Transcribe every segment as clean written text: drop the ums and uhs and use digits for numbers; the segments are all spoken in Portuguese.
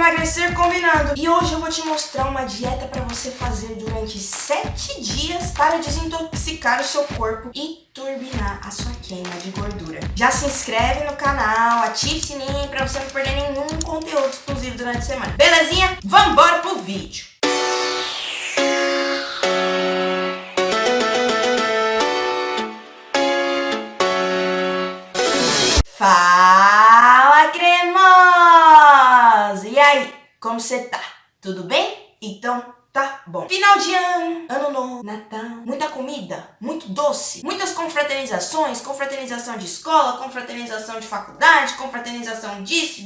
emagrecer combinando. E hoje eu vou te mostrar uma dieta para você fazer durante 7 dias para desintoxicar o seu corpo e turbinar a sua queima de gordura. Já se inscreve no canal, ative o sininho para você não perder nenhum conteúdo exclusivo durante a semana. Belezinha? Vambora pro vídeo! Fala, cremosa! E aí, como você tá? Tudo bem? Então tá bom. Final de ano, ano novo, Natal, muita comida, muito doce, muitas confraternizações, confraternização de escola, confraternização de faculdade, confraternização disso.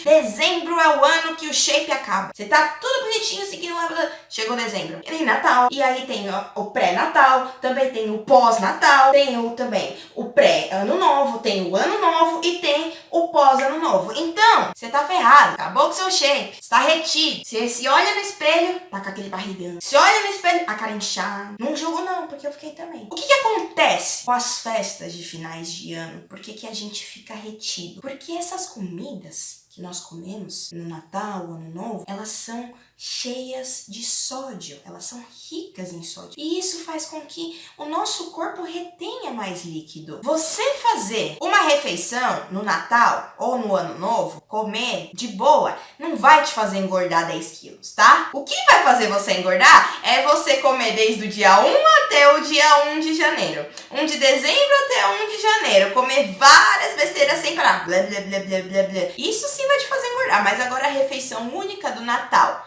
Dezembro é o ano que o shape acaba. Você tá tudo bonitinho, seguindo lá, chegou dezembro. E Natal, e aí tem o pré-natal, também tem o pós-natal, tem também o pré-ano novo, tem o ano novo e tem o pós-ano novo. Então, você tá ferrado, acabou com seu shape, está retido. Você se olha no espelho, tá com aquele barrigão. Se olha no espelho, a cara inchada. Não julgo não, porque eu fiquei também. O que acontece com as festas de finais de ano? Por que a gente fica retido? Porque essas comidas que nós comemos no Natal, Ano Novo, elas são cheias de sódio, elas são ricas em sódio. E isso faz com que o nosso corpo retenha mais líquido. Você fazer uma refeição no Natal ou no Ano Novo, comer de boa, não vai te fazer engordar 10 quilos, tá? O que vai fazer você engordar é você comer desde o dia 1 até o dia 1 de janeiro. 1 de dezembro até 1 de janeiro. Comer várias besteiras sem parar. Blá, blá, blá, blá, blá, blá. Isso sim vai te fazer engordar, mas agora a refeição única do Natal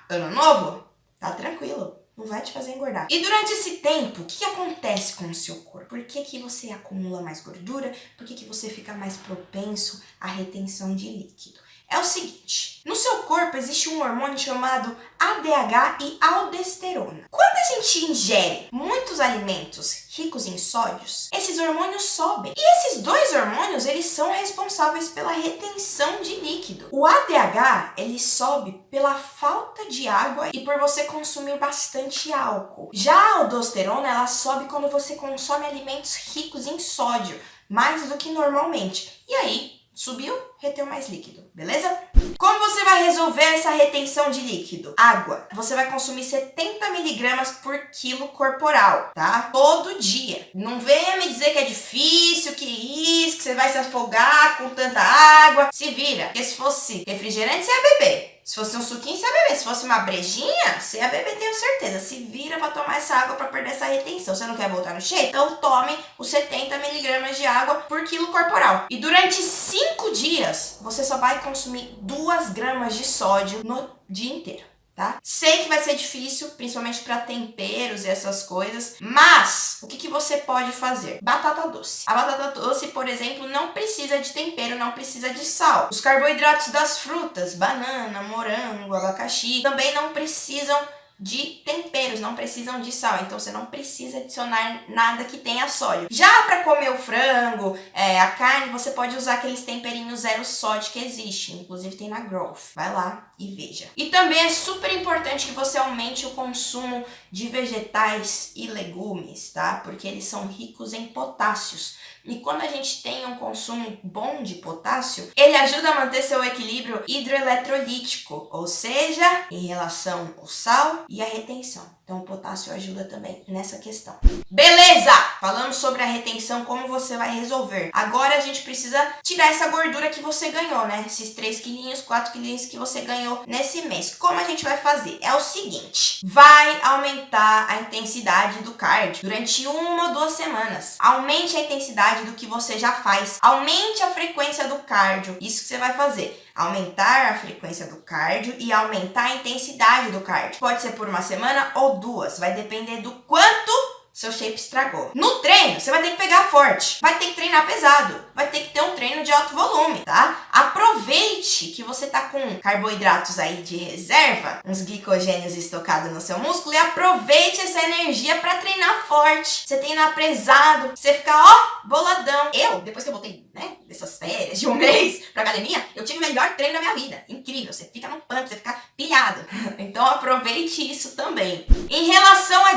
Ano Novo, tá tranquilo, não vai te fazer engordar. E durante esse tempo, o que acontece com o seu corpo? Por que você acumula mais gordura? Por que você fica mais propenso à retenção de líquido? É o seguinte, no seu corpo existe um hormônio chamado ADH e aldosterona. Quando a gente ingere muitos alimentos ricos em sódios, esses hormônios sobem. E esses dois hormônios, eles são responsáveis pela retenção de líquido. O ADH, ele sobe pela falta de água e por você consumir bastante álcool. Já a aldosterona, ela sobe quando você consome alimentos ricos em sódio, mais do que normalmente. E aí, subiu, reteu mais líquido, beleza? Como você vai resolver essa retenção de líquido? Água. Você vai consumir 70 miligramas por quilo corporal, tá? Todo dia. Não venha me dizer que é difícil, que você vai se afogar com tanta água. Se vira. Porque se fosse refrigerante, você ia beber. Se fosse um suquinho, você ia beber. Se fosse uma brejinha, você ia beber, tenho certeza. Se vira pra tomar essa água pra perder essa retenção. Você não quer voltar no shape? Então tome os 70 miligramas de água por quilo corporal. E durante 5 dias, você só vai consumir 2 gramas de sódio no dia inteiro, tá? Sei que vai ser difícil, principalmente para temperos e essas coisas, mas o que você pode fazer? Batata doce. A batata doce, por exemplo, não precisa de tempero, não precisa de sal. Os carboidratos das frutas, banana, morango, abacaxi, também não precisam de temperos, não precisam de sal, então você não precisa adicionar nada que tenha sódio. Já para comer o frango, a carne, você pode usar aqueles temperinhos zero sódio que existe, inclusive tem na Growth, vai lá e veja. E também é super importante que você aumente o consumo de vegetais e legumes, tá? Porque eles são ricos em potássios. E quando a gente tem um consumo bom de potássio, ele ajuda a manter seu equilíbrio hidroeletrolítico, ou seja, em relação ao sal e a retenção. Então o potássio ajuda também nessa questão. Beleza! Falamos sobre a retenção, como você vai resolver. Agora a gente precisa tirar essa gordura que você ganhou, né? Esses 3 quilinhos, 4 quilinhos que você ganhou nesse mês. Como a gente vai fazer? É o seguinte, vai aumentar a intensidade do cardio durante 1 ou 2 semanas. Aumente a intensidade do que você já faz. Aumente a frequência do cardio. Isso que você vai fazer. Aumentar a frequência do cardio e aumentar a intensidade do cardio. Pode ser por 1 semana ou 2. Vai depender do quanto seu shape estragou. No treino, você vai ter que pegar forte. Vai ter que treinar pesado. Vai ter que ter um treino de alto volume, tá? Aproveite que você tá com carboidratos aí de reserva, uns glicogênios estocados no seu músculo, e aproveite essa energia pra treinar forte. Você treinar pesado, você ficar, boladão. Depois que eu voltei, né, dessas férias de 1 mês pra academia, eu tive o melhor treino da minha vida. Incrível, você fica no pump, você fica pilhado. Então aproveite isso também. Em relação à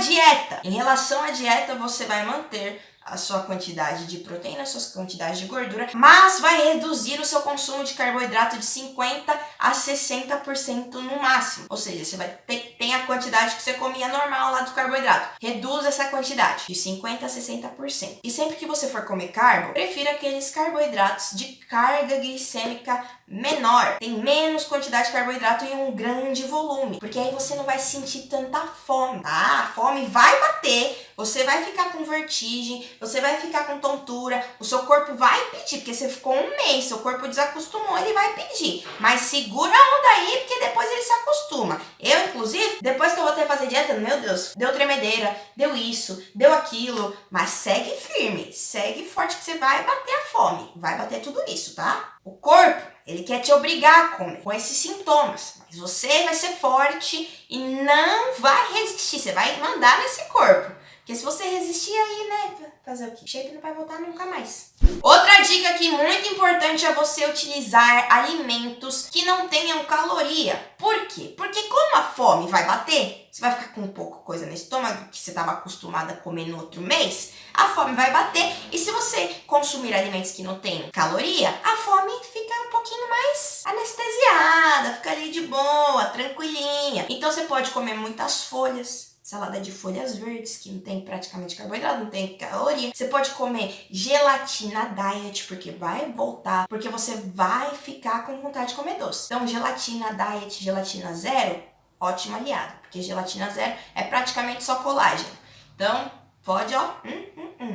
dieta, você vai manter a sua quantidade de proteína, a sua quantidade de gordura, mas vai reduzir o seu consumo de carboidrato de 50% a 60% no máximo. Ou seja, você vai ter tem a quantidade que você comia normal lá do carboidrato. Reduz essa quantidade de 50% a 60%. E sempre que você for comer carbo, prefira aqueles carboidratos de carga glicêmica menor. Tem menos quantidade de carboidrato em um grande volume, porque aí você não vai sentir tanta fome, tá? A fome vai bater, você vai ficar com vertigem, você vai ficar com tontura, o seu corpo vai pedir, porque você ficou um mês, seu corpo desacostumou, ele vai pedir. Mas segura a onda aí, porque depois ele se acostuma. Eu, inclusive, depois que eu voltei a fazer dieta, meu Deus, deu tremedeira, deu isso, deu aquilo, mas segue firme, segue forte que você vai bater a fome, vai bater tudo isso, tá? O corpo, ele quer te obrigar a comer com esses sintomas, mas você vai ser forte e não vai resistir, você vai mandar nesse corpo. Porque se você resistir aí, né, fazer o quê? O shape não vai voltar nunca mais. Outra dica aqui muito importante é você utilizar alimentos que não tenham caloria. Por quê? Porque como a fome vai bater, você vai ficar com pouca coisa no estômago que você estava acostumada a comer no outro mês, a fome vai bater e se você consumir alimentos que não têm caloria, a fome fica um pouquinho mais anestesiada, fica ali de boa, tranquilinha. Então você pode comer muitas folhas, salada de folhas verdes, que não tem praticamente carboidrato, não tem caloria. Você pode comer gelatina diet, porque vai voltar, porque você vai ficar com vontade de comer doce. Então, gelatina diet, gelatina zero, ótimo aliado, porque gelatina zero é praticamente só colágeno. Então, pode, ó,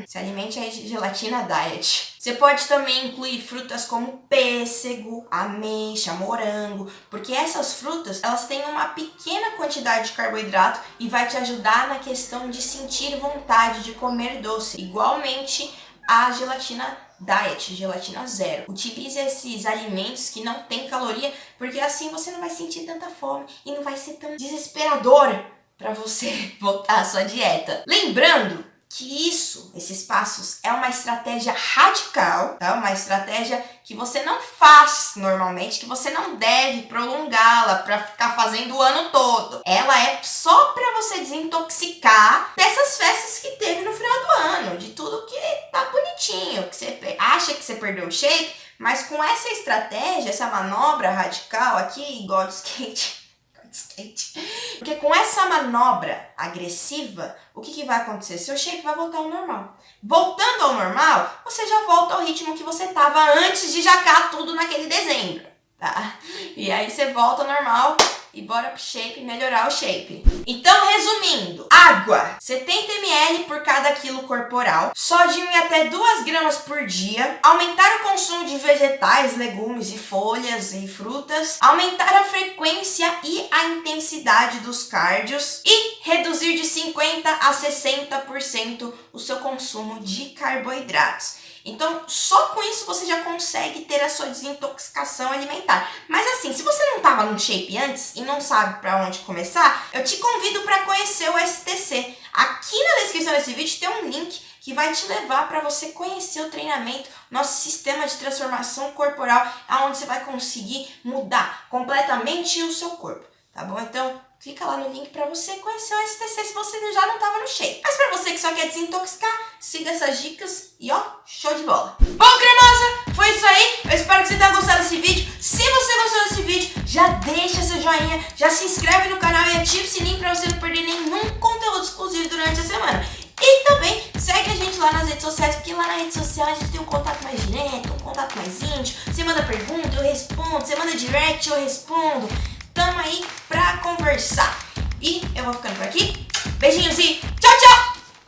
se alimente aí de gelatina diet. Você pode também incluir frutas como pêssego, ameixa, morango, porque essas frutas, elas têm uma pequena quantidade de carboidrato e vai te ajudar na questão de sentir vontade de comer doce. Igualmente a gelatina diet, gelatina zero. Utilize esses alimentos que não têm caloria, porque assim você não vai sentir tanta fome e não vai ser tão desesperador para você voltar à sua dieta. Lembrando que esses passos é uma estratégia radical, tá? Uma estratégia que você não faz normalmente, que você não deve prolongá-la para ficar fazendo o ano todo. Ela é só para você desintoxicar dessas festas que teve no final do ano, de tudo que tá bonitinho, que você acha que você perdeu o shape, mas com essa estratégia, essa manobra radical aqui, igual de skate, porque com essa manobra agressiva, o que vai acontecer? Seu shape vai voltar ao normal. Voltando ao normal, você já volta ao ritmo que você estava antes de jacar tudo naquele dezembro, tá? E aí você volta ao normal e bora pro shape, melhorar o shape. Então, resumindo, água, 70 ml por cada quilo corporal, sódio em até 2 gramas por dia, aumentar o consumo de vegetais, legumes e folhas e frutas, aumentar a frequência e a intensidade dos cardios e reduzir de 50% a 60% o seu consumo de carboidratos. Então, só com isso você já consegue ter a sua desintoxicação alimentar. Mas assim, se você não estava no shape antes e não sabe para onde começar, eu te convido para conhecer o STC. Aqui na descrição desse vídeo tem um link que vai te levar para você conhecer o treinamento, nosso sistema de transformação corporal, onde você vai conseguir mudar completamente o seu corpo, tá bom? Então, clica lá no link para você conhecer o STC se você já não estava no shape. Mas para você que só quer desintoxicar, siga essas dicas e ó, show de bola. Bom, cremosa, foi isso aí. Eu espero que você tenha gostado desse vídeo. Se você gostou desse vídeo, já deixa seu joinha, já se inscreve no canal e ativa o sininho para você não perder nenhum conteúdo exclusivo durante a semana. E também segue a gente lá nas redes sociais, porque lá na rede social a gente tem um contato mais direto, um contato mais íntimo. Você manda pergunta, eu respondo. Você manda direct, eu respondo. Tamo aí pra conversar. E eu vou ficando por aqui. Beijinhos e